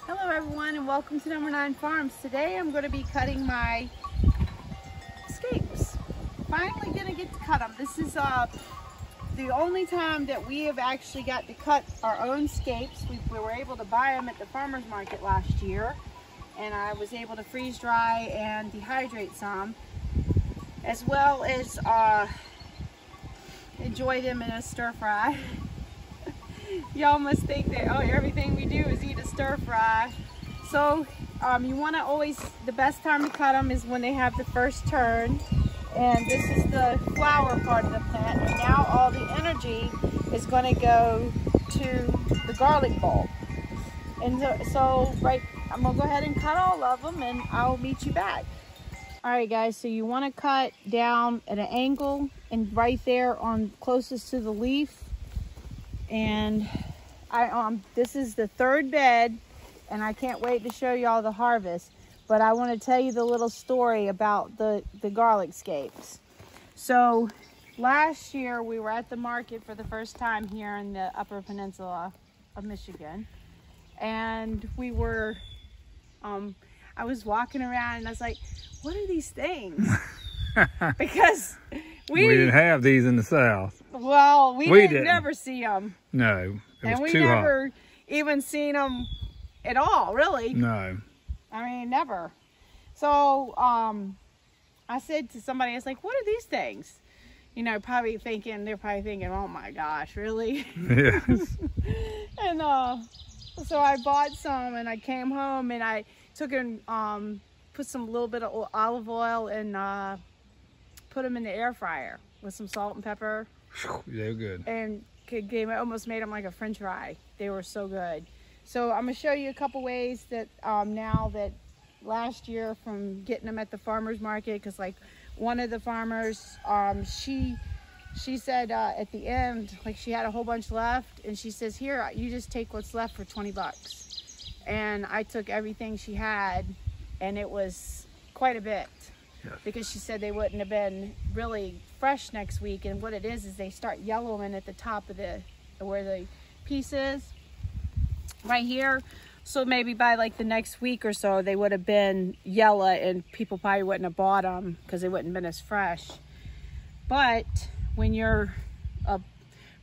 Hello everyone and welcome to Number 9 Farms. Today I'm going to be cutting my Scapes. Finally going to get to cut them. This is the only time that we have actually got to cut our own Scapes. We were able to buy them at the farmer's market last year, and I was able to freeze dry and dehydrate some, as well as enjoy them in a stir fry. Y'all must think that everything we do is eat a stir fry. So you want to always, the best time to cut them is when they have the first turn. And this is the flower part of the plant. And now all the energy is going to go to the garlic bulb. And so I'm going to go ahead and cut all of them and I'll meet you back. Alright guys, so you want to cut down at an angle and right there on closest to the leaf. And this is the third bed, and I can't wait to show y'all the harvest. But I want to tell you the little story about the garlic Scapes. So last year we were at the market for the first time here in the Upper Peninsula of Michigan, and we were I was walking around and I was like, what are these things? Because we didn't have these in the South. Well, we didn't never see them. No, it was and we too never hot. even seen them at all, really. No. I mean, never. So I said to somebody, I was like, what are these things? You know, they're probably thinking, oh my gosh, really? Yes. And so I bought some and I came home and I took and put little bit of olive oil and put them in the air fryer with some salt and pepper. They're good. And almost made them like a French fry. They were so good. So I'm gonna show you a couple ways that now that last year from getting them at the farmer's market, because like one of the farmers, she said at the end, like she had a whole bunch left, and she says, here, you just take what's left for 20 bucks. And I took everything she had, and it was quite a bit. Yes. Because she said they wouldn't have been really fresh next week, and what it is they start yellowing at the top of where the piece is right here. So maybe by like the next week or so they would have been yellow and people probably wouldn't have bought them because they wouldn't have been as fresh. But when you're a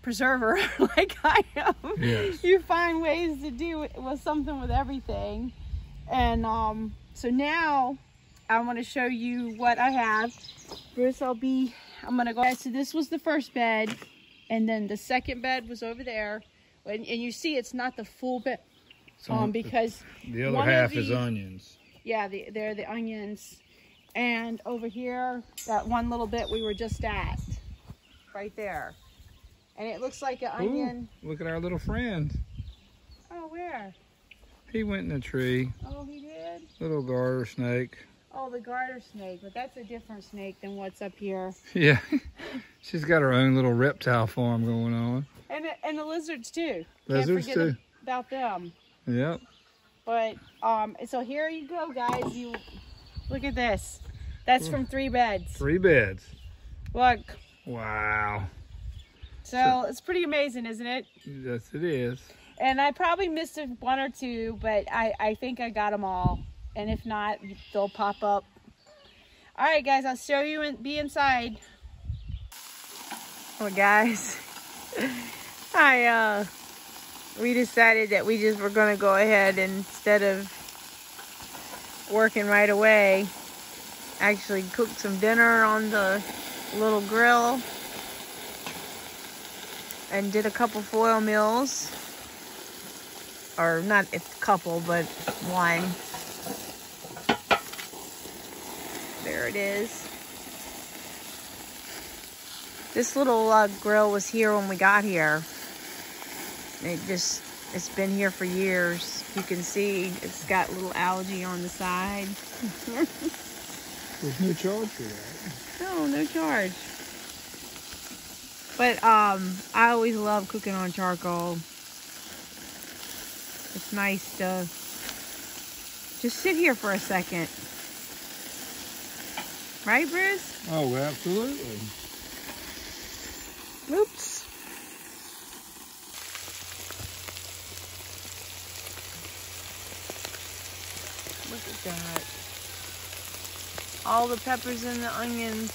preserver like I am, yes, you find ways to do with something with everything. And so now I want to show you what I have. First I'm going to go. So this was the first bed, and then the second bed was over there. And you see it's not the full bed because the other half is onions. Yeah, they're the onions. And over here, that one little bit we were just at, right there. And it looks like an onion. Look at our little friend. Oh, where? He went in a tree. Oh, he did? Little garter snake. Oh, the garter snake, but that's a different snake than what's up here. Yeah, she's got her own little reptile farm going on. And the lizards too. Lizards Can't forget about them. Yep. But so here you go, guys. You look at this. That's from 3 beds. 3 beds. Look. Wow. So it's pretty amazing, isn't it? Yes, it is. And I probably missed 1 or 2, but I think I got them all. And if not, they'll pop up. All right, guys, I'll show you and be inside. Well, guys, we decided that we just were going to go ahead and instead of working right away, actually cook some dinner on the little grill and did a couple foil meals. Or not a couple, but 1. There it is. This little grill was here when we got here. It's been here for years. You can see it's got little algae on the side. There's no charge for that. No, no charge. But I always love cooking on charcoal. It's nice to just sit here for a second. Right, Bruce? Oh, absolutely. Oops. Look at that. All the peppers and the onions.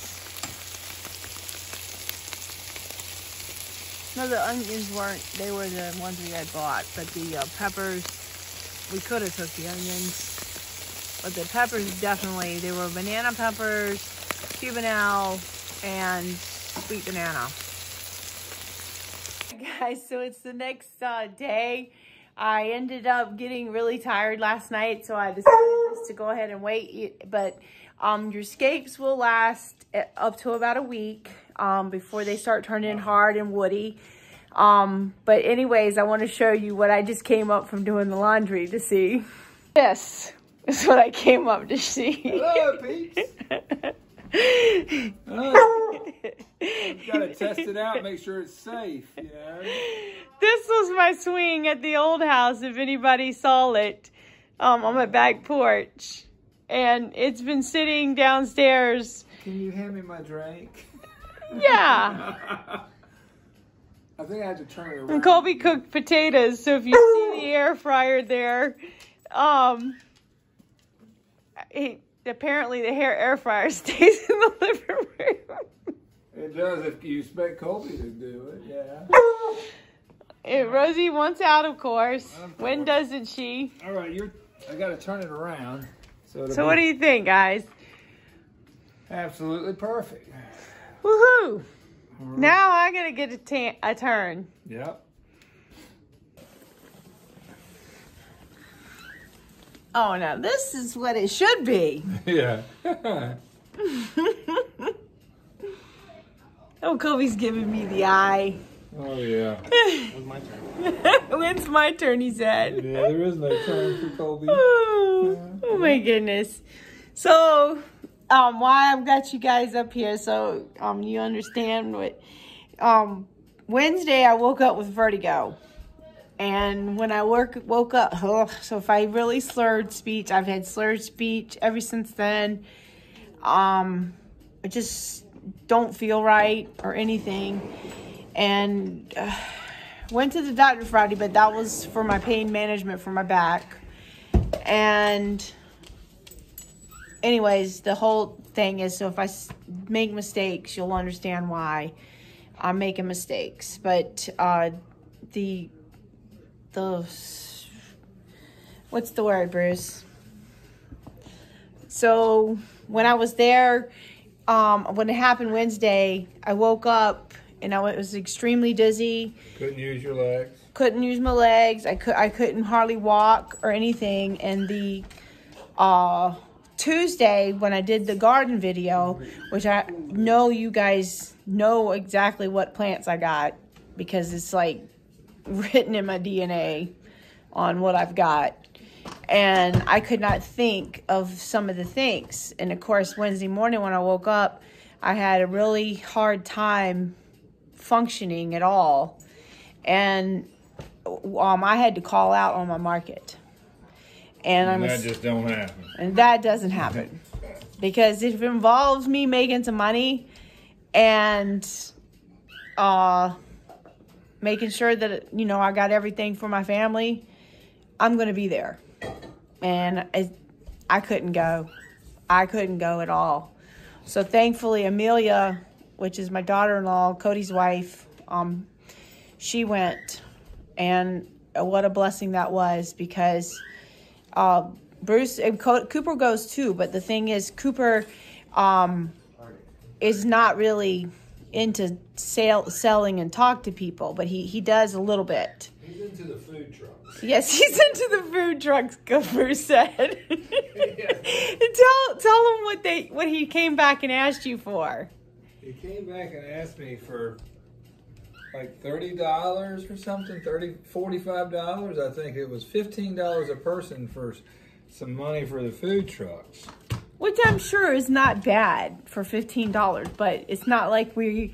No, the onions weren't. They were the ones we had bought. But the peppers, we could have took the onions. But the peppers definitely, they were banana peppers, Cubanelle, and sweet banana. Guys, so it's the next day. I ended up getting really tired last night, so I decided just to go ahead and wait. But your scapes will last up to about a week before they start turning hard and woody. But anyways, I want to show you what I just came up from doing the laundry to see. This is what I came up to see. Hello, peeps. You gotta test it out, make sure it's safe, you know. This was my swing at the old house, if anybody saw it, on my back porch. And it's been sitting downstairs. Can you hand me my drink? Yeah. I think I have to turn it around. And Colby cooked potatoes, so if you see the air fryer there, apparently the air fryer stays in the living room. It does if you expect Colby to do it, yeah. Rosie wants out, of course. When doesn't she? All right, I got to turn it around. So what do you think, guys? Absolutely perfect. Woohoo! Right. Now I gotta get a turn. Yep. Oh, now this is what it should be. Yeah. Oh, Kobe's giving me the eye. Oh, yeah. When's my turn? When's my turn, he said. Yeah, there is no turn for Colby. Oh my goodness. So, why I've got you guys up here, so you understand what... Wednesday, I woke up with vertigo. And when I woke up, so if I really slurred speech, I've had slurred speech ever since then. I just don't feel right or anything. And went to the doctor Friday, but that was for my pain management for my back. And anyways, the whole thing is, so if I make mistakes, you'll understand why I'm making mistakes. But what's the word, Bruce? So when I was there, when it happened Wednesday, I woke up and I was extremely dizzy. Couldn't use your legs. Couldn't use my legs. I couldn't hardly walk or anything. And the Tuesday when I did the garden video, which I know you guys know exactly what plants I got because it's like written in my DNA on what I've got. And I could not think of some of the things. And of course, Wednesday morning when I woke up, I had a really hard time functioning at all. And I had to call out on my market. And that just don't happen. And that doesn't happen. Because if it involves me making some money and making sure that, you know, I got everything for my family, I'm going to be there. And I couldn't go. I couldn't go at all. So thankfully, Amelia, which is my daughter-in-law, Cody's wife, she went. And what a blessing that was, because Bruce and Cooper goes too. But the thing is, Cooper is not really into selling and talk to people, but he does a little bit. He's into the food trucks. Yes, he's into the food trucks, Bruce said. Tell him what he came back and asked you for. He came back and asked me for like $30 or something, $45. I think it was $15 a person for some money for the food trucks. Which I'm sure is not bad for $15, but it's not like we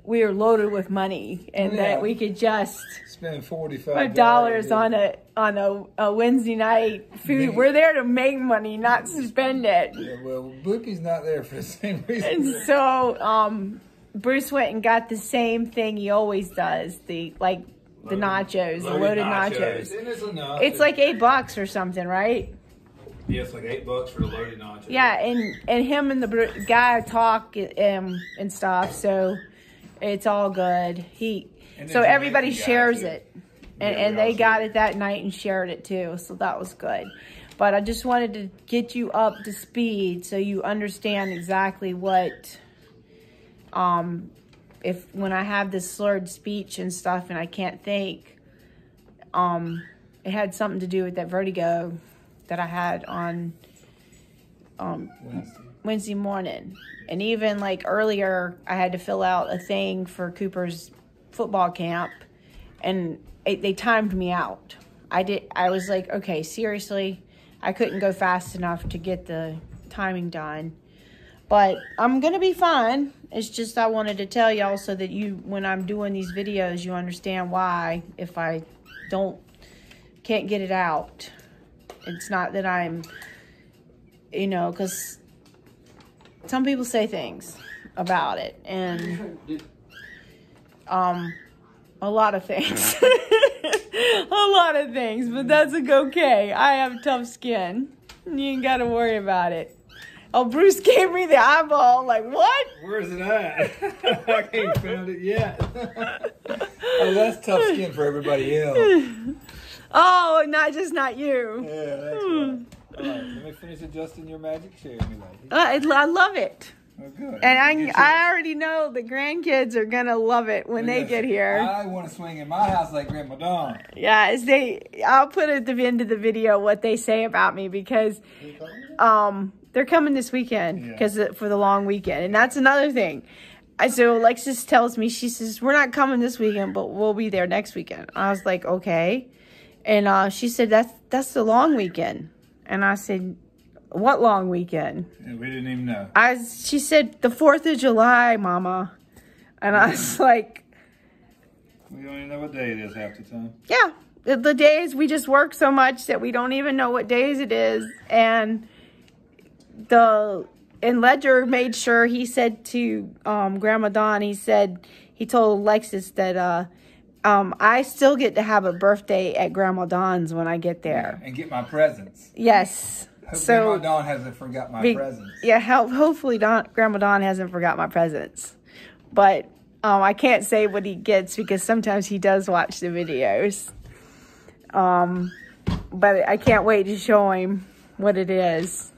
are loaded with money and that we could just spend $45 on a Wednesday night food. We're there to make money, not spend it. Yeah, well, Bookie's not there for the same reason. And so Bruce went and got the same thing he always does, the nachos, the loaded nachos. And it's enough. It's like $8 or something, right? Yeah, it's like $8 for the loaded nachos. Yeah, and him and the guy talk and stuff, so it's all good. So everybody shares it, and they got it that night and shared it too, so that was good. But I just wanted to get you up to speed so you understand exactly what, when I have this slurred speech and stuff and I can't think, it had something to do with that vertigo that I had on Wednesday morning. And even like earlier, I had to fill out a thing for Cooper's football camp, and they timed me out. I was like, okay, seriously, I couldn't go fast enough to get the timing done. But I'm going to be fine. It's just I wanted to tell y'all so that when I'm doing these videos, you understand why if I can't get it out. It's not that I'm, because some people say things about it, and a lot of things. A lot of things, but that's okay. I have tough skin. You ain't got to worry about it. Oh, Bruce gave me the eyeball. Like, what? Where's it at? I ain't found it yet. Oh, that's tough skin for everybody else. Oh, not you. Yeah, that's right. All right, let me finish adjusting your magic chair, I love it. Oh, good. And I already know the grandkids are going to love it when they get here. I want to swing in my house like Grandma Dawn. Yeah, I'll put at the end of the video what they say about me, because they're coming this weekend for the long weekend. And that's another thing. So Alexis tells me, she says, we're not coming this weekend, but we'll be there next weekend. I was like, okay. And she said, that's the long weekend. And I said, what long weekend? Yeah, we didn't even know. She said, the 4th of July, Mama. And I was like, we don't even know what day it is half the time. Yeah. The days, we just work so much that we don't even know what days it is. And Ledger made sure, he said to Grandma Dawn, he told Alexis that I still get to have a birthday at Grandma Dawn's when I get there. Yeah, and get my presents. Yes. So Grandma Dawn hasn't forgot my presents. Yeah, hopefully Grandma Dawn hasn't forgot my presents. But I can't say what he gets because sometimes he does watch the videos. But I can't wait to show him what it is.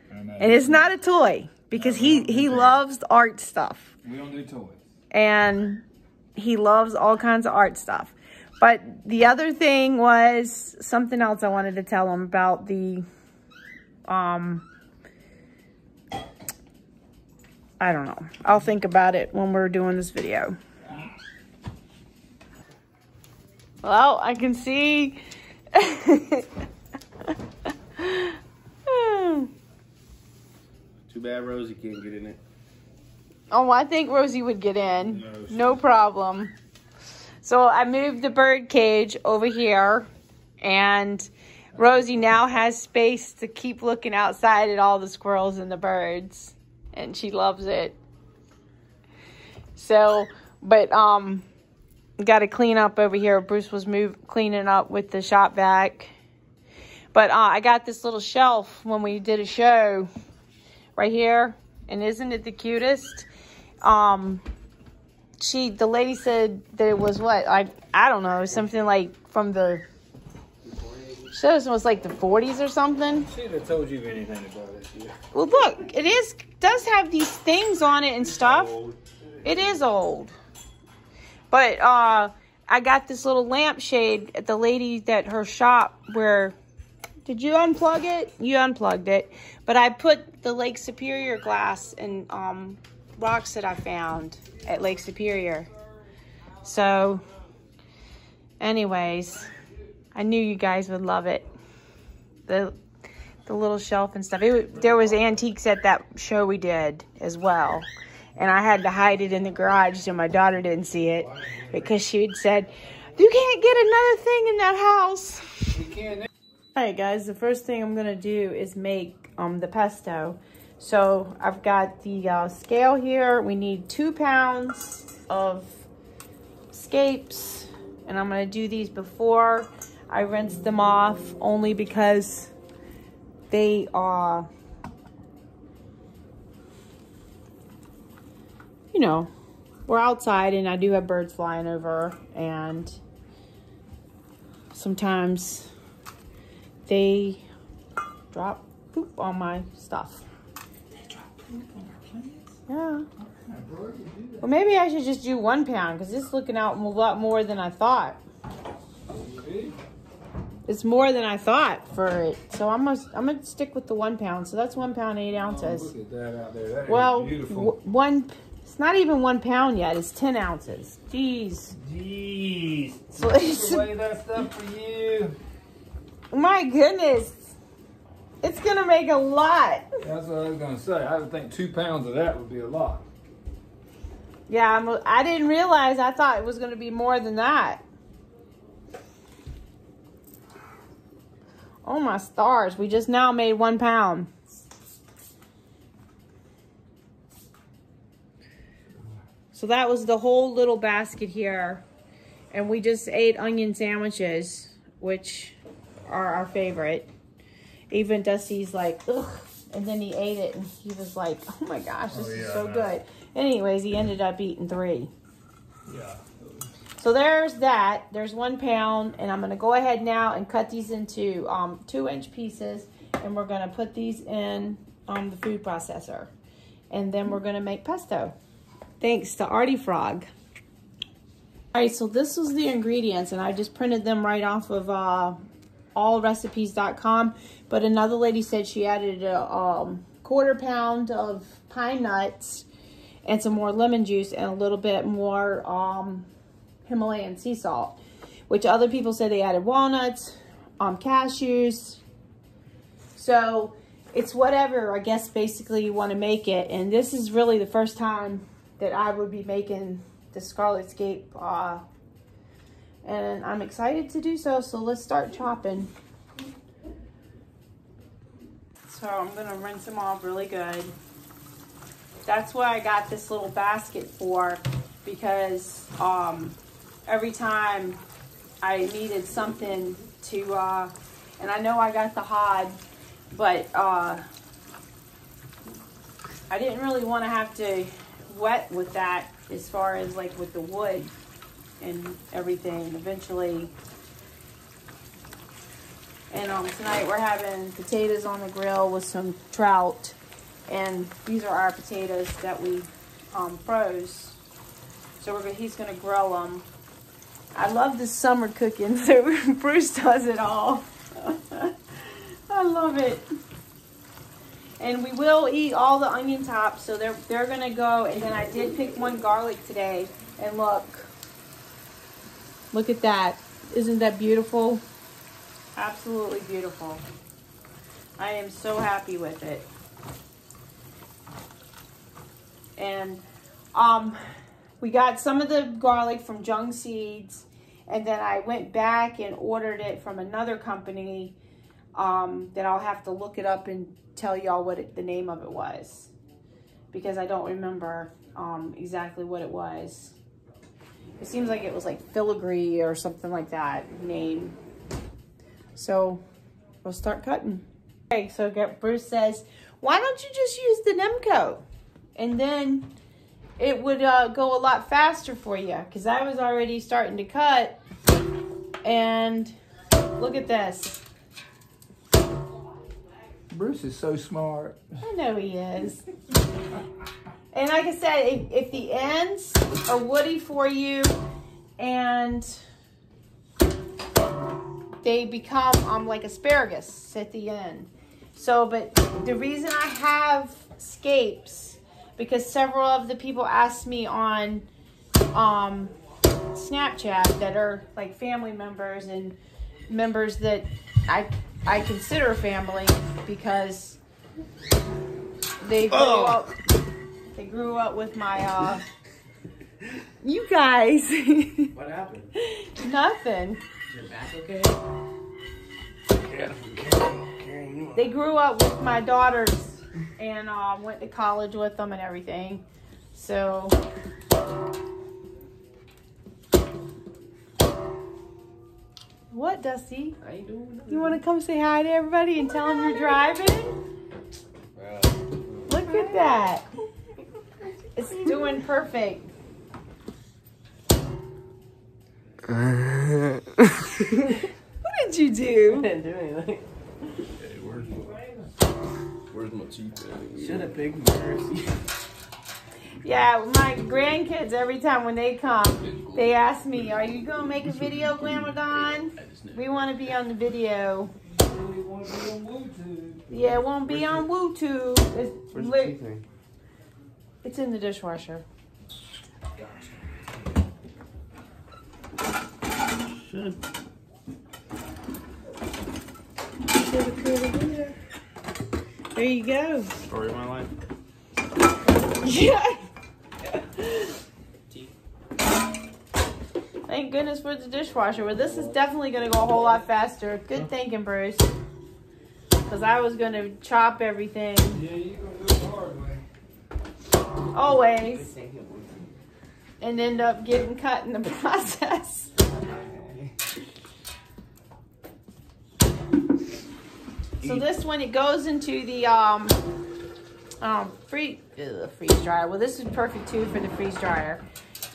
And it's not a toy because he loves art stuff. We don't do toys. And he loves all kinds of art stuff. But the other thing was something else I wanted to tell him about the, I don't know. I'll think about it when we're doing this video. Well, I can see. Too bad Rosie can't get in it. Oh, I think Rosie would get in. No problem. So I moved the bird cage over here, and Rosie now has space to keep looking outside at all the squirrels and the birds, and she loves it. So, but got to clean up over here. Bruce was cleaning up with the shop vac. But I got this little shelf when we did a show right here, and isn't it the cutest? The lady said that it was what, I don't know, something like from the, she said it was like the 40s or something. She'd have told you anything about it. Yeah. Well, look, does have these things on it and stuff. It is old. But I got this little lampshade at the lady at her shop where, did you unplug it? You unplugged it. But I put the Lake Superior glass and rocks that I found at Lake Superior. So, anyways, I knew you guys would love it. The little shelf and stuff. There was antiques at that show we did as well. And I had to hide it in the garage so my daughter didn't see it. Because she had said, you can't get another thing in that house. You can't. Alright guys, the first thing I'm going to do is make the pesto. So I've got the scale here. We need 2 pounds of Scapes. And I'm going to do these before I rinse them off. Only because they are, you know, we're outside and I do have birds flying over, and sometimes they drop poop on my stuff. They drop poop on our plants? Yeah. What kind of bird would do that? Well, maybe I should just do 1 pound because it's looking out a lot more than I thought. It's more than I thought for it. So I'm gonna stick with the 1 pound. So that's 1 pound, 8 ounces. Oh, look at that out there. That well, is beautiful. It's not even 1 pound yet. It's 10 ounces. Jeez. So it's away that stuff for you. My goodness. It's gonna make a lot. That's what I was gonna say. I would think 2 pounds of that would be a lot. Yeah, I didn't realize. I thought it was gonna be more than that. Oh my stars, we just now made 1 pound. So that was the whole little basket here. And we just ate onion sandwiches, which are our favorite. Even Dusty's like, ugh. And then he ate it and he was like, oh my gosh, this is so good. Anyways, he ended up eating 3. Yeah. So there's that. There's 1 pound, and I'm gonna go ahead now and cut these into 2-inch pieces, and we're gonna put these in the food processor, and then we're gonna make pesto. Thanks to Artie Frog. All right, so this was the ingredients, and I just printed them right off of allrecipes.com. But another lady said she added a 1/4 pound of pine nuts and some more lemon juice and a little bit more Himalayan sea salt, which other people said they added walnuts, cashews. So it's whatever, I guess, basically you want to make it. And this is really the first time that I would be making the Scarlet Scape, and I'm excited to do so. So let's start chopping. So I'm gonna rinse them off really good. That's what I got this little basket for, because every time I needed something to, and I know I got the hod, but I didn't really want to have to wet with that as far as like with the wood and everything eventually. And tonight we're having potatoes on the grill with some trout, and these are our potatoes that we froze. So he's gonna grill them. I love this summer cooking, so Bruce does it all. I love it. And we will eat all the onion tops, so they're gonna go. And then I did pick 1 garlic today, and look at that. Isn't that beautiful? Absolutely beautiful. I am so happy with it. And we got some of the garlic from Jung Seeds, and then I went back and ordered it from another company that I'll have to look it up and tell y'all what the name of it was, because I don't remember exactly what it was. It seems like it was like filigree or something like that name. So we'll start cutting. Okay, so Bruce says, why don't you just use the Nemco? And then it would go a lot faster for you, because I was already starting to cut. And look at this. Bruce is so smart. I know he is. And like I said, if the ends are woody for you and they become like asparagus at the end. So, but the reason I have Scapes, because several of the people asked me on Snapchat that are like family members and members that I consider family, because they grew up with my you guys. What happened? Nothing. Is your back okay? Yeah. They grew up with my daughters and went to college with them and everything. So What, Dusty? I ain't doing nothing. You want to come say hi to everybody and tell them you're driving? Look at that. It's doing perfect. What did you do? I didn't do anything. Hey, where's my cheese? Should have picked mercy. Yeah, my grandkids, every time when they come, they ask me, are you going to make a video, Grandma Dawn? We want to be on the video. Yeah, it won't be on YouTube. Where's the cheese thing? It's in the dishwasher. Should. There you go. Story of my life. Yeah. Thank goodness for the dishwasher. Well, this is definitely going to go a whole lot faster. Good thinking, Bruce. Because I was going to chop everything. Yeah, you're going to do it the hard way. Always. And end up getting cut in the process. So this one, it goes into the freeze dryer. Well, this is perfect too for the freeze dryer,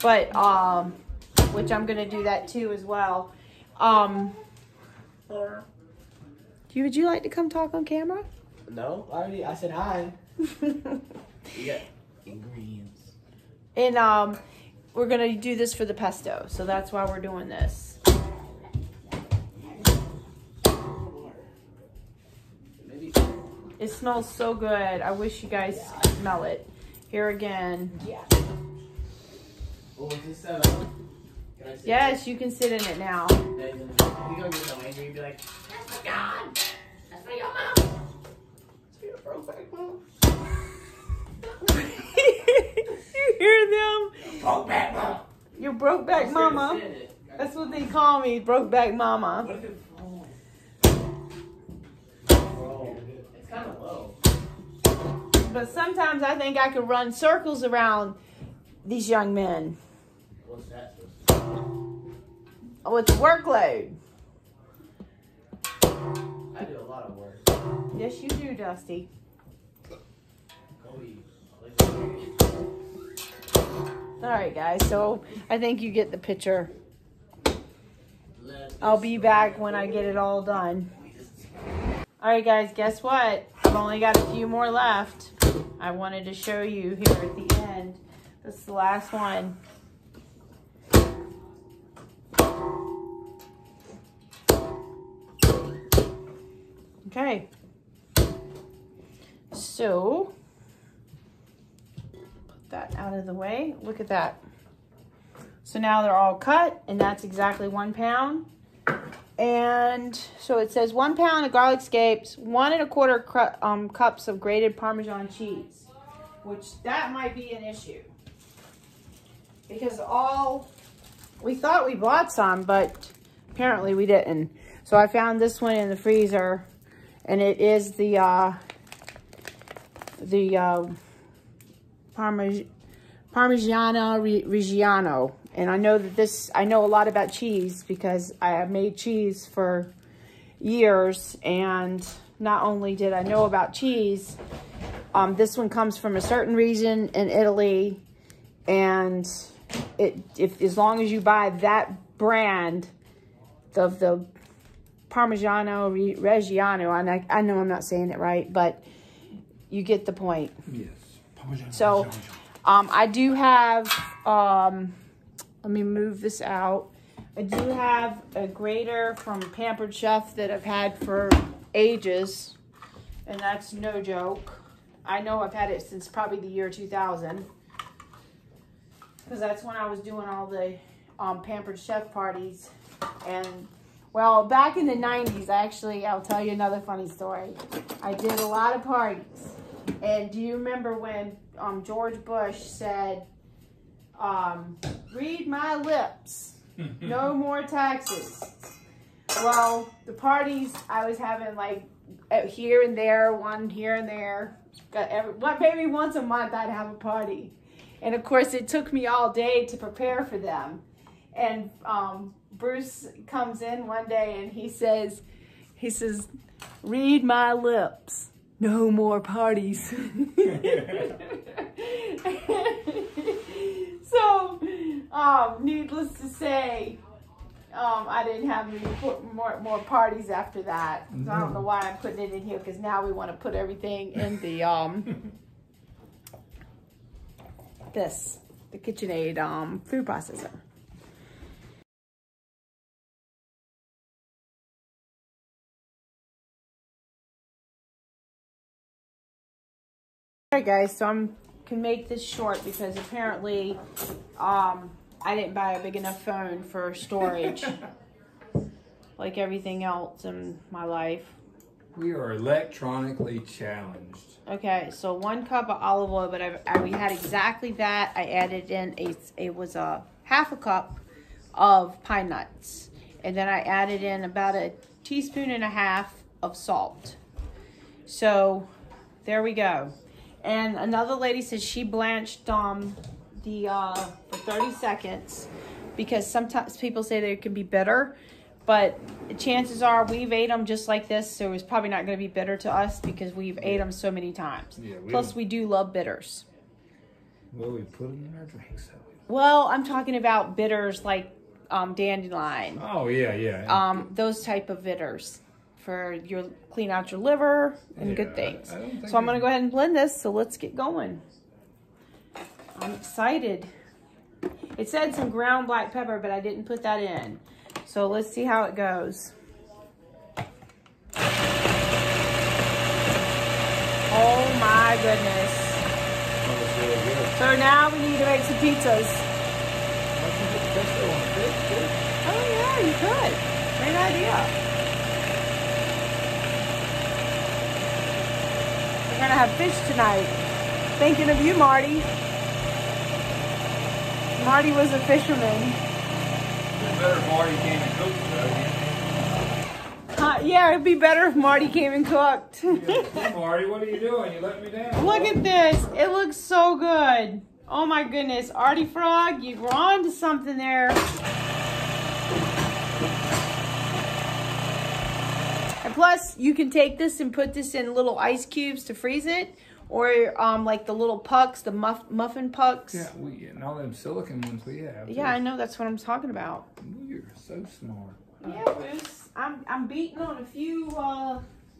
but which I'm gonna do that too as well. Would you like to come talk on camera? No, I said hi. You got ingredients. And we're gonna do this for the pesto, so that's why we're doing this. It smells so good. I wish you guys could smell it. Here again. Yeah. Well, was this set up? Can I sit Yes, you can sit in it now. there? You go get some angry, you'd be like, that's for God! That's for your mom! That's for your broke-back mom. You hear them? Broke-back mom! Your broke-back mama. That's what they call me, broke-back mama. What if it falls? Bro, it's kind of low. But sometimes I think I could run circles around these young men What's that supposed to be? with the workload. I do a lot of work. Yes, you do, Dusty. Cody, All right, guys. So I think you get the picture. I'll be back when I get it all done. All right, guys. Guess what? I've only got a few more left. I wanted to show you here at the end. This is the last one. Okay. So, put that out of the way. Look at that. So now they're all cut, and that's exactly 1 pound. And so it says 1 pound of garlic scapes, 1 1/4 cups of grated Parmesan cheese, which that might be an issue. Because we thought we bought some, but apparently we didn't. So I found this one in the freezer, and it is the Parmigiano Reggiano. And I know that I know a lot about cheese because I have made cheese for years. And not only did I know about cheese, this one comes from a certain region in Italy. And as long as you buy that brand, the Parmigiano Reggiano, and I know I'm not saying it right, but you get the point. Yes. So, I do have, let me move this out. I do have a grater from Pampered Chef that I've had for ages, and that's no joke. I know I've had it since probably the year 2000, because that's when I was doing all the Pampered Chef parties. And, well, back in the 90s, I'll tell you another funny story. I did a lot of parties. And do you remember when George Bush said, read my lips, no more taxes? Well, the parties I was having, like, here and there, one here and there. Maybe once a month I'd have a party. And, of course, it took me all day to prepare for them. And Bruce comes in one day and he says, read my lips. No more parties. So, needless to say, I didn't have any more parties after that. So I don't know why I'm putting it in here, because now we want to put everything in the the KitchenAid food processor. Alright guys, so I can make this short because apparently I didn't buy a big enough phone for storage like everything else in my life. We are electronically challenged. Okay, so 1 cup of olive oil, but we had exactly that. I added in it was a half a cup of pine nuts, and then I added in about 1.5 teaspoons of salt. So there we go. And another lady says she blanched for 30 seconds because sometimes people say they can be bitter, but chances are we've ate them just like this, so it's probably not going to be bitter to us because we've ate them so many times. Yeah, plus, we do love bitters. Well, we put them in our drinks. So. Well, I'm talking about bitters like dandelion. Oh, yeah. Those type of bitters for clean out your liver and good things. So I'm going to go ahead and blend this, so let's get going. I'm excited. It said some ground black pepper, but I didn't put that in. So let's see how it goes. Oh my goodness. Oh, really good. So now we need to make some pizzas. Oh yeah, you could. Great idea. We're gonna have fish tonight. Thinking of you, Marty. Marty was a fisherman. It's better if Marty came and cooked. Yeah, it'd be better if Marty came and cooked. Hey, Marty, what are you doing? You let me down. Look at this. It looks so good. Oh my goodness. Artie Frog, you were on to something there. And plus, you can take this and put this in little ice cubes to freeze it. Or like the little pucks, the muffin pucks. Yeah, and all them silicone ones we have. Yeah, I know. That's what I'm talking about. You're so smart. Yeah, Bruce. I'm beating on a few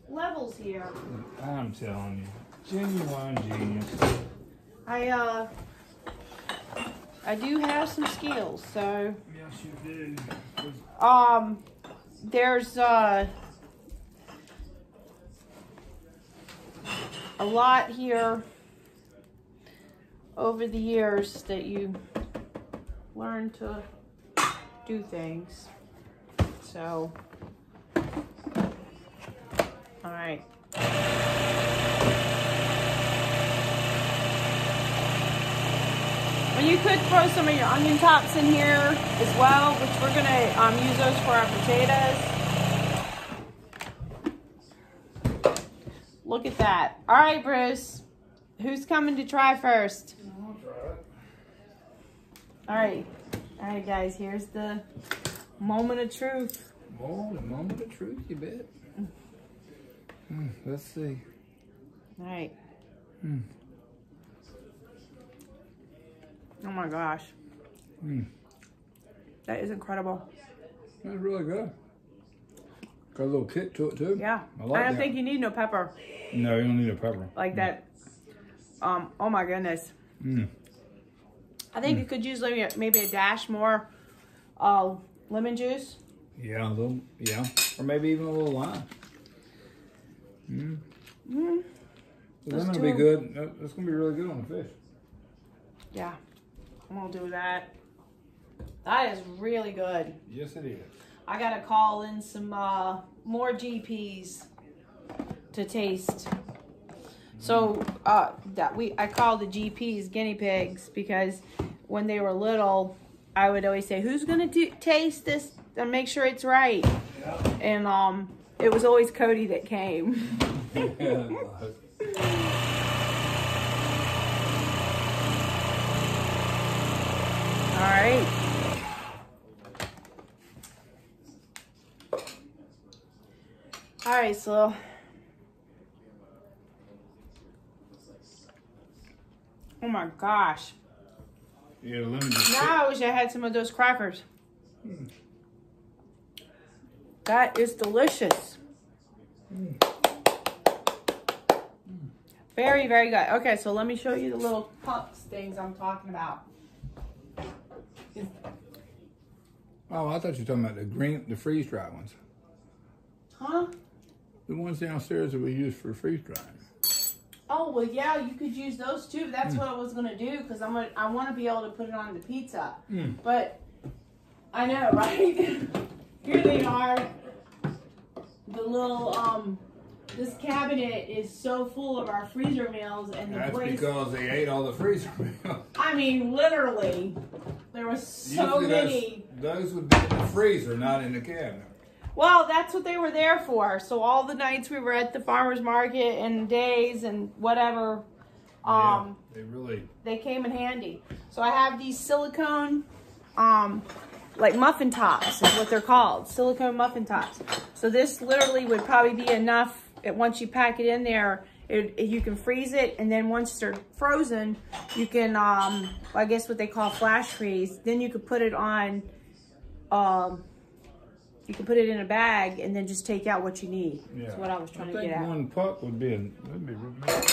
levels here. I'm telling you, genuine genius. I do have some skills, so. Yes, you do. There's a lot here over the years that you learn to do things. So, all right. And you could throw some of your onion tops in here as well, which we're gonna use those for our potatoes. Look at that. All right, Bruce. Who's coming to try first? I'll try it. All right. All right, guys. Here's the moment of truth. Oh, the moment of truth, you bet. Let's see. All right. Oh, my gosh. That is incredible. That's really good. Got a little kick to it, too. Yeah. I like don't think you need no pepper. No, you don't need a pepper. Like that. Oh my goodness. I think you could use maybe a dash more lemon juice. Yeah, a little, yeah. Or maybe even a little lime. The lemon will be good. That's going to be really good on the fish. Yeah. I'm going to do that. That is really good. Yes, it is. I got to call in some more GPs to taste. So I call the GPs guinea pigs because when they were little, I would always say, "Who's gonna taste this and make sure it's right?" Yeah. And it was always Cody that came. All right. All right, so oh my gosh. Yeah, lemon just Now I wish I had some of those crackers. That is delicious. Very, very good. Okay, so let me show you the little pups things I'm talking about. Oh, I thought you were talking about the freeze-dried ones. Huh? The ones downstairs that we use for freeze-drying. Oh, well, yeah, you could use those too. But that's what I was gonna do because I want to be able to put it on the pizza. But I know, right? Here they are. The little this cabinet is so full of our freezer meals, and That's because they ate all the freezer meals. I mean, literally, there was so many. Those would be in the freezer, not in the cabinet. Well, that's what they were there for. So all the nights we were at the farmer's market and days and whatever, Yeah, they came in handy. So I have these silicone, like muffin tops is what they're called, silicone muffin tops. So this literally would probably be enough. Once you pack it in there, you can freeze it, and then once they're frozen, you can, I guess what they call flash freeze. Then you could put it on, you can put it in a bag and then just take out what you need. Yeah. That's what I was trying to get at. One puck would be really good.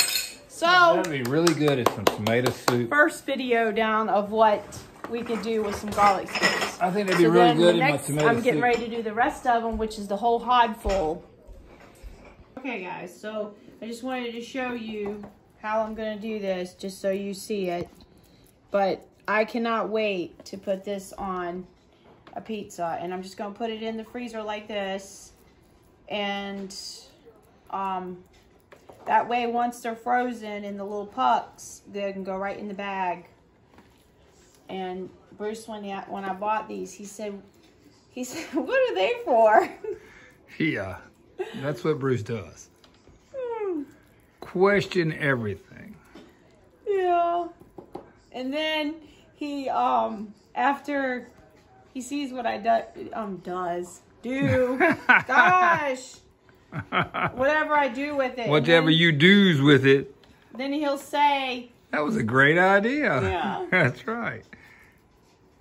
So that'd be really good at some tomato soup. First video down of what we could do with some garlic sticks. I think that'd be really good in my tomato soup. I'm getting ready to do the rest of them, which is the whole hod full. Okay, guys, so I just wanted to show you how I'm going to do this, just so you see it. But I cannot wait to put this on a pizza, and I'm just going to put it in the freezer like this, and that way once they're frozen in the little pucks, they can go right in the bag. And Bruce, when I bought these, he said, what are they for? Yeah, that's what Bruce does. Question everything. Yeah. And then he, after he sees what I do, gosh, whatever I do with it. Whatever you do's with it. Then he'll say, that was a great idea. Yeah. That's right.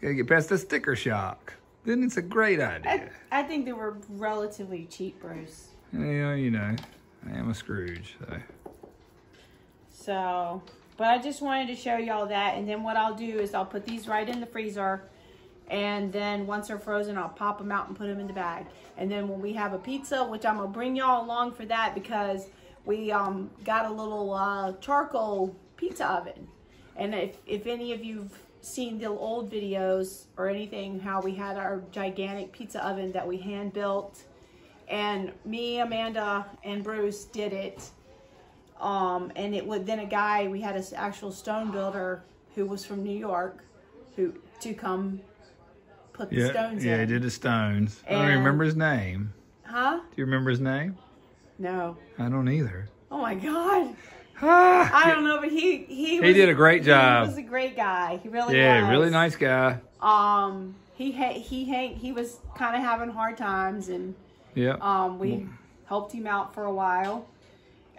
Gotta get past the sticker shock. Then it's a great idea. I think they were relatively cheap, Bruce. Yeah, you know, I am a Scrooge, So, but I just wanted to show y'all that, and then what I'll do is I'll put these right in the freezer, and then once they're frozen, I'll pop them out and put them in the bag. And then when we have a pizza, which I'm gonna bring y'all along for that because we got a little charcoal pizza oven. And if any of you've seen the old videos or anything, how we had our gigantic pizza oven that we hand built, and me, Amanda, and Bruce did it. And it would then we had an actual stone builder who was from New York to come put the stones in. Yeah, he did the stones. I don't remember his name. Huh? Do you remember his name? No. I don't either. Oh my God. I don't know, but he did a great job. He was a great guy. He really was. Yeah, really nice guy. He was kind of having hard times, and we helped him out for a while.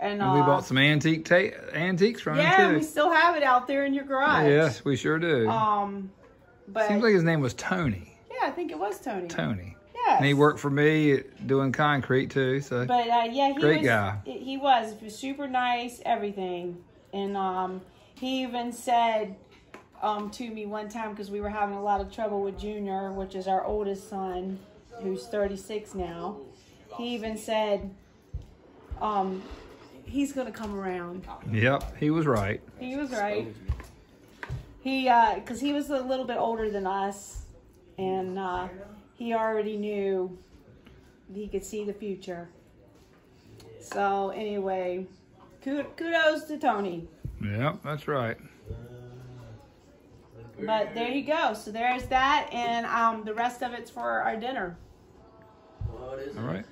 And we bought some antiques from him too. Yeah, we still have it out there in your garage. Yes, we sure do. But seems like his name was Tony. Yeah, I think it was Tony. Tony. Yes. And he worked for me doing concrete too. So. But yeah, great guy. He was super nice, everything, and he even said to me one time, because we were having a lot of trouble with Junior, which is our oldest son, who's 36 now. He even said, he's gonna come around. Yep, he was right. He was right. Because he was a little bit older than us, and he already knew he could see the future. So anyway, kudos to Tony. Yep, that's right. But there you go. So there's that, and the rest of it's for our dinner. All right.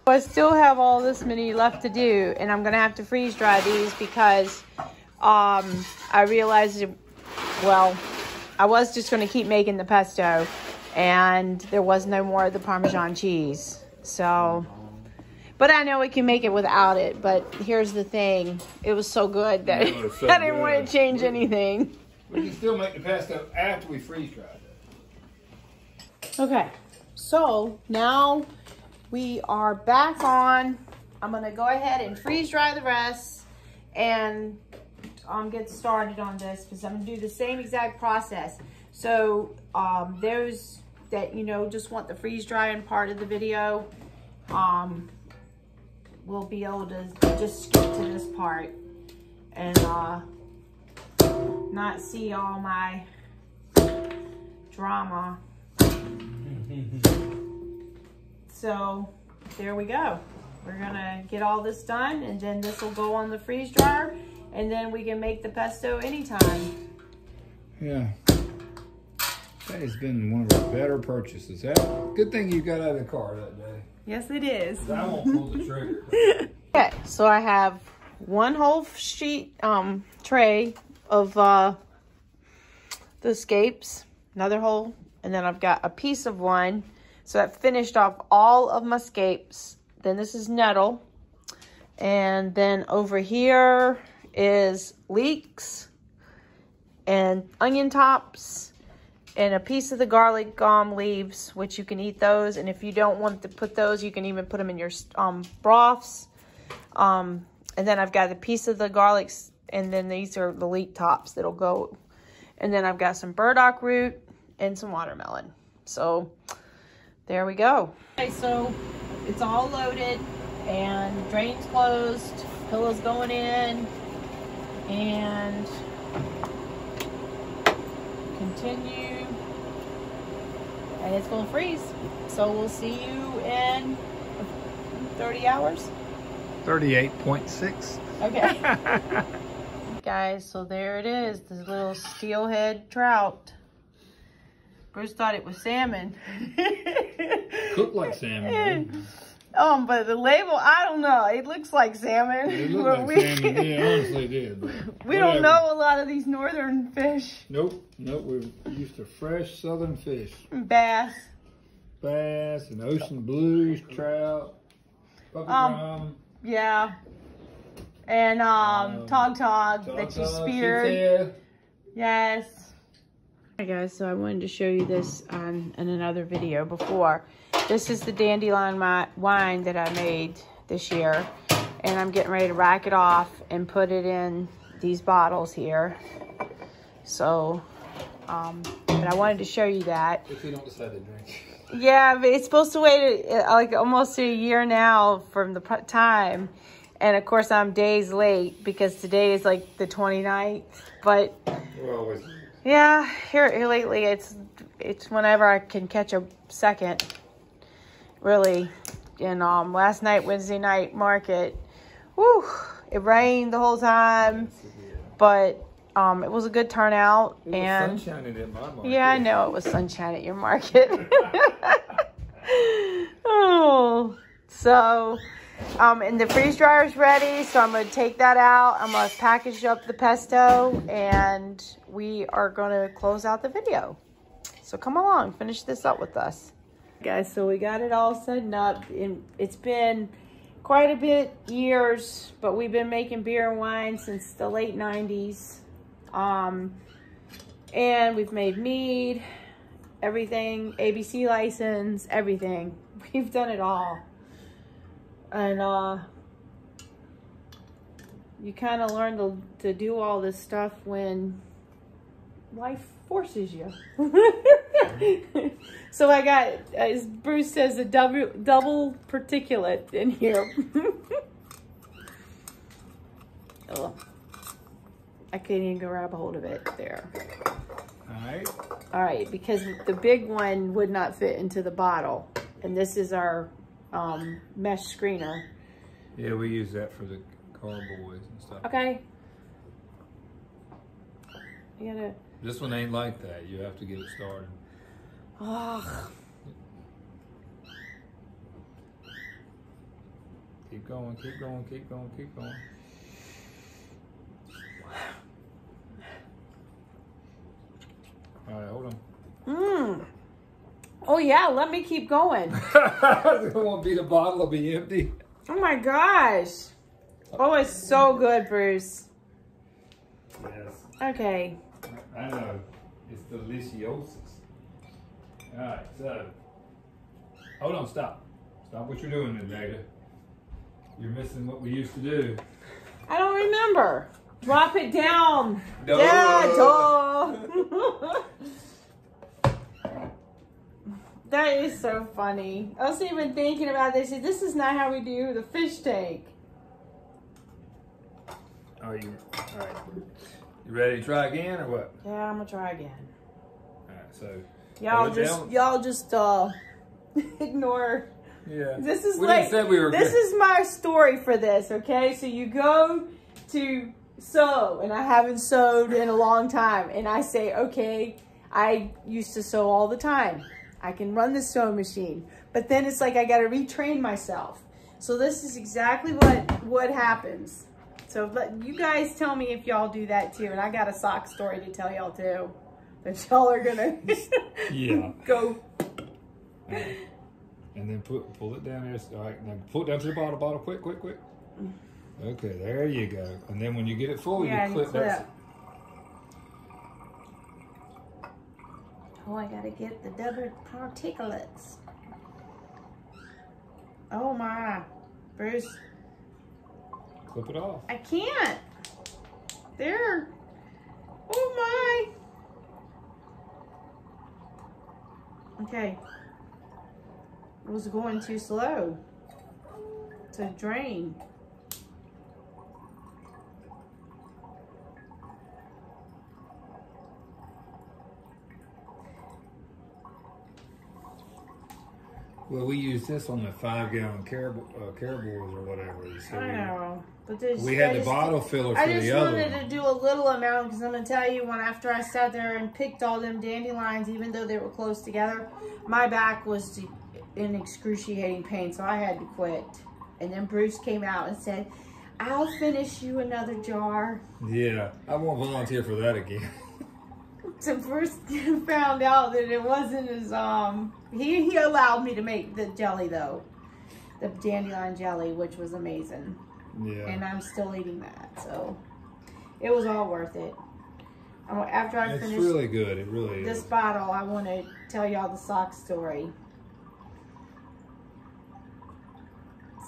I still have all this many left to do, and I'm gonna have to freeze dry these because I realized I was just gonna keep making the pesto, and there was no more of the Parmesan cheese. So, But I know we can make it without it. But here's the thing. It was so good that It was so I didn't good. want to change anything. We can still make the pesto after we freeze dry it. Okay, so now we are back on. I'm going to go ahead and freeze dry the rest and get started on this because I'm going to do the same exact process. So those that, you know, just want the freeze drying part of the video, will be able to just skip to this part and not see all my drama. So there we go. We're gonna get all this done and then this will go on the freeze dryer and then we can make the pesto anytime. Yeah. That has been one of our better purchases. Good thing you got out of the car that day. Yes, it is. I won't pull the trigger. Okay, so I have one whole sheet tray of the Scapes, another whole, and then I've got a piece of one. So that finished off all of my Scapes. Then this is nettle. And then over here is leeks and onion tops and a piece of the garlic leaves, which you can eat those. And if you don't want to put those, you can even put them in your broths. And then I've got a piece of the garlics, and then these are the leek tops that'll go. And then I've got some burdock root and some watermelon. So there we go. Okay, so it's all loaded and drain's closed, pillows going in, and continue, and it's going to freeze. So we'll see you in 30 hours. 38.6. Okay. Guys, so there it is, this little steelhead trout. Bruce thought it was salmon. Cooked like salmon. But the label, I don't know. It looks like salmon. It looked like salmon. Yeah, honestly did. But we don't know a lot of these northern fish. Nope. We're used to fresh southern fish. Bass. Bass and ocean blues, trout, puppy drum. Yeah. And tog that you speared. Yes. Hi guys, so I wanted to show you this in another video before. This is the dandelion wine that I made this year, and I'm getting ready to rack it off and put it in these bottles here. So, but I wanted to show you that. If you don't decide to drink. Yeah, but it's supposed to wait like almost a year now from the time. And of course I'm days late because today is like the 29th. But We're always. yeah, here lately it's whenever I can catch a second. Really. And last night, Wednesday night market, whew, it rained the whole time. But it was a good turnout. It was sunshiny in my market. Yeah, I know it was sunshine at your market. Oh, so and the freeze dryer is ready, so I'm going to take that out. I'm going to package up the pesto, and we are going to close out the video. So come along, finish this up with us. Guys, so we got it all set up. It's been quite a bit years, but we've been making beer and wine since the late 90s. And we've made mead, everything, ABC license, everything. We've done it all. And you kind of learn to do all this stuff when life forces you. So I got, as Bruce says, a double particulate in here. Oh, I can't even grab a hold of it there. All right, because the big one would not fit into the bottle, and this is our mesh screener. Yeah, we use that for the carboys and stuff. Okay. You gotta. This one ain't like that. You have to get it started. Oh. Keep going, keep going, keep going, keep going. All right, hold on. Oh yeah, let me keep going. It won't be, the bottle will be empty. Oh my gosh. Oh, it's so good, Bruce. Yes. Okay. I know. It's deliciosus. Alright, so. Hold on, stop. Stop what you're doing there, Data. You're missing what we used to do. I don't remember. Drop it down. Duh. Yeah, duh. That is so funny. I was even thinking about this. This is not how we do the fish tank. Are you alright? You ready to try again or what? Yeah, I'm gonna try again. Alright, so Y'all just ignore. yeah. This is we like didn't say we were this good. is my story for this, okay? So you go to sew, and I haven't sewed in a long time, and I say, okay, I used to sew all the time. I can run the sewing machine, but then it's like I got to retrain myself. So this is exactly what happens. So let you guys tell me if y'all do that too, and I got a sock story to tell y'all too. That y'all are gonna yeah. go. Right. And then pull it down there. All right, now pull it down to the bottom, quick. Okay, there you go. And then when you get it full, Yeah, you clip that. Oh, I gotta get the double particulates. Oh my, Bruce. Clip it off. I can't. There. Oh my. Okay. It was going too slow to drain. Well, we use this on the 5-gallon Kerr boards or whatever. So I know. But this, we had the bottle filler for the other one. I just wanted to do a little amount because I'm going to tell you, after I sat there and picked all them dandelions, even though they were close together, my back was in excruciating pain, so I had to quit. And then Bruce came out and said, I'll finish you another jar. Yeah, I won't volunteer for that again. So Bruce found out that it wasn't as, he allowed me to make the jelly though. The dandelion jelly, which was amazing. Yeah. And I'm still eating that, so it was all worth it. After I finished, it's really good. It really is. This bottle, I want to tell y'all the sock story.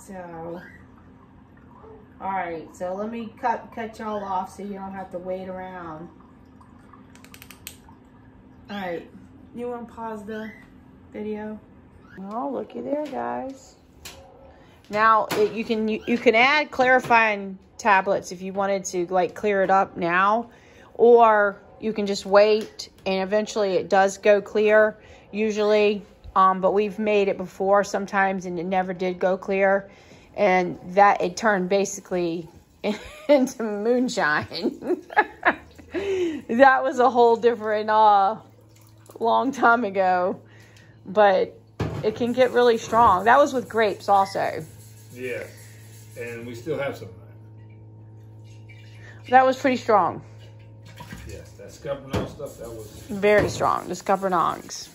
So, all right. So let me cut y'all off so you don't have to wait around. All right. You want to pause the video? Oh, looky there, guys. Now you can add clarifying tablets if you wanted to like clear it up now, or you can just wait and eventually it does go clear usually. But we've made it before sometimes and it never did go clear, and that it turned basically into moonshine. That was a whole different long time ago, but it can get really strong. That was with grapes also. Yeah, and we still have some of that. That was pretty strong. Yes, that scuppernong stuff, that was... Very strong, the scuppernongs.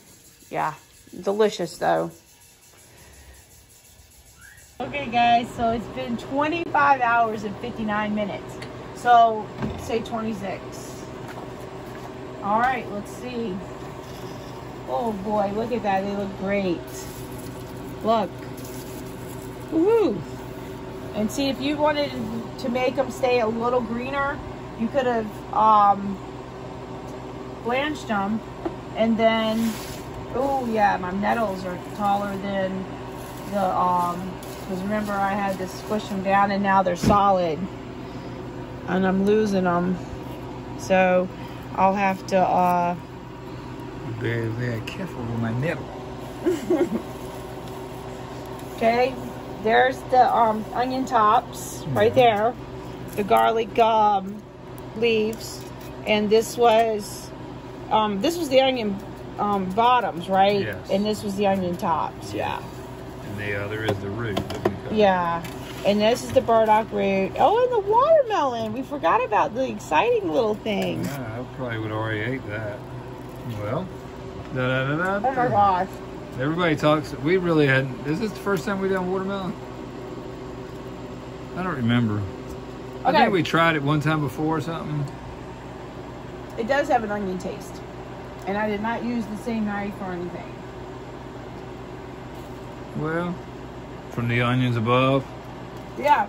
Yeah, delicious though. Okay guys, so it's been 25 hours and 59 minutes. So, say 26. All right, let's see. Oh boy, look at that, they look great. Look. Woohoo! And see, if you wanted to make them stay a little greener, you could have blanched them, and then, oh yeah, my nettles are taller than the because remember I had to squish them down, and now they're solid, and I'm losing them, so I'll have to Very, very careful with my nipple. Okay, there's the onion tops right there, the garlic leaves, and this was the onion bottoms, right? Yes. And this was the onion tops, yeah. And the other is the root that we cut. Yeah, and this is the burdock root. Oh, and the watermelon. We forgot about the exciting little thing. Yeah, I probably would already ate that. Well, Oh my gosh. everybody talks. We really hadn't. Is this the first time we done watermelon? I don't remember. Okay. I think we tried it one time before or something. It does have an onion taste. And I did not use the same knife or anything. Well, from the onions above. Yeah.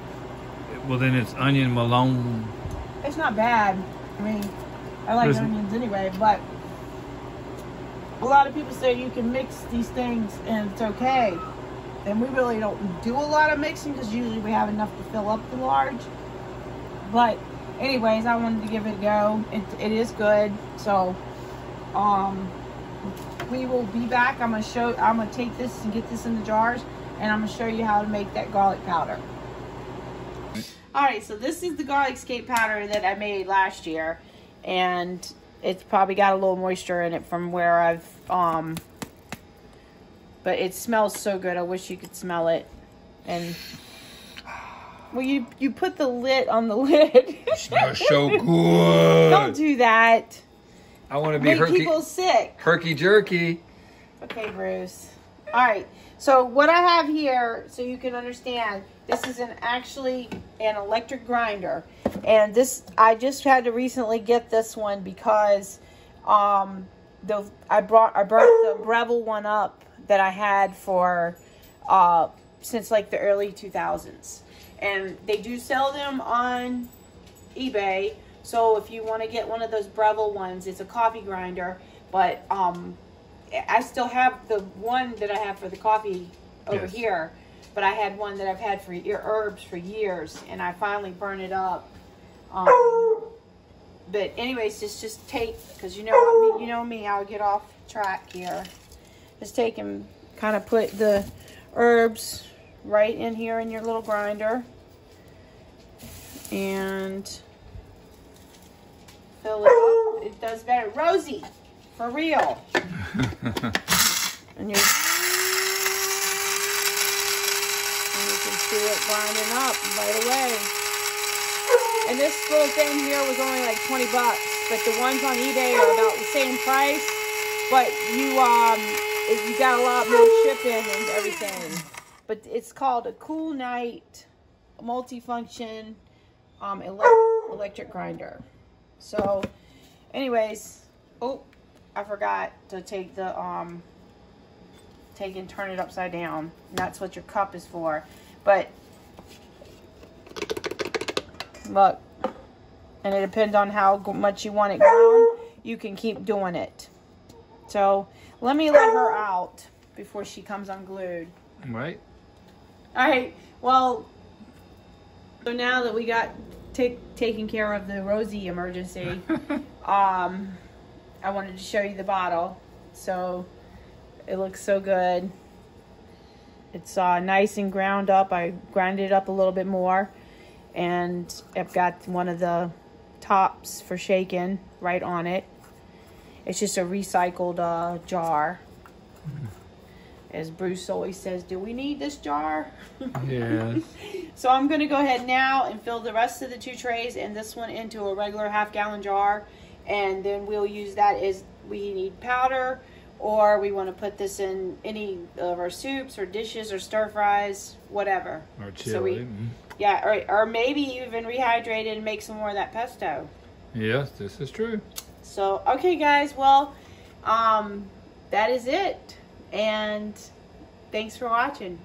Well, then it's onion Malone. It's not bad. I mean, I like onions anyway, but a lot of people say you can mix these things and it's okay. And we really don't do a lot of mixing because usually we have enough to fill up the large. But anyways, I wanted to give it a go. It is good. So we will be back. I'm gonna take this and get this in the jars, and I'm gonna show you how to make that garlic powder. Alright, so this is the garlic scape powder that I made last year, and it's probably got a little moisture in it from where I've but it smells so good. I wish you could smell it. And well, you put the lid on the lid. It smells so good. Don't do that. I want to be Make people sick. Herky jerky. Okay, Bruce. All right. So what I have here, so you can understand, this is actually an electric grinder, and this I just had to recently get this one because I burnt the Breville one up that I had for since like the early 2000s, and they do sell them on eBay. So if you want to get one of those Breville ones, it's a coffee grinder, but I still have the one that I have for the coffee over here, but I had one that I've had for herbs for years, and I finally burned it up. But anyways, just take, because you know me, I'll get off track here. Just take and kind of put the herbs right in here in your little grinder, and fill it up. It does better. Rosie, for real. And you can see it grinding up right away. And this little thing here was only like 20 bucks, but the ones on eBay are about the same price. But you got a lot more shipping and everything. But it's called a Cool Night multifunction electric grinder. So, anyways, oh, I forgot to take the take and turn it upside down. And that's what your cup is for. But look, and it depends on how much you want it ground. You can keep doing it. So let me let her out before she comes unglued. Right. All right. Well, so now that we got taken care of the Rosie emergency, I wanted to show you the bottle. So it looks so good. It's nice and ground up. I grinded it up a little bit more, and I've got one of the tops for shaking right on it. It's just a recycled jar. As Bruce always says, do we need this jar? Yes. So I'm going to go ahead now and fill the rest of the 2 trays and this one into a regular half-gallon jar. And then we'll use that as we need powder, or we want to put this in any of our soups or dishes or stir fries, whatever. Or chili. So or maybe even rehydrate it and make some more of that pesto. Yes, this is true. So, okay guys, well, that is it. And thanks for watching.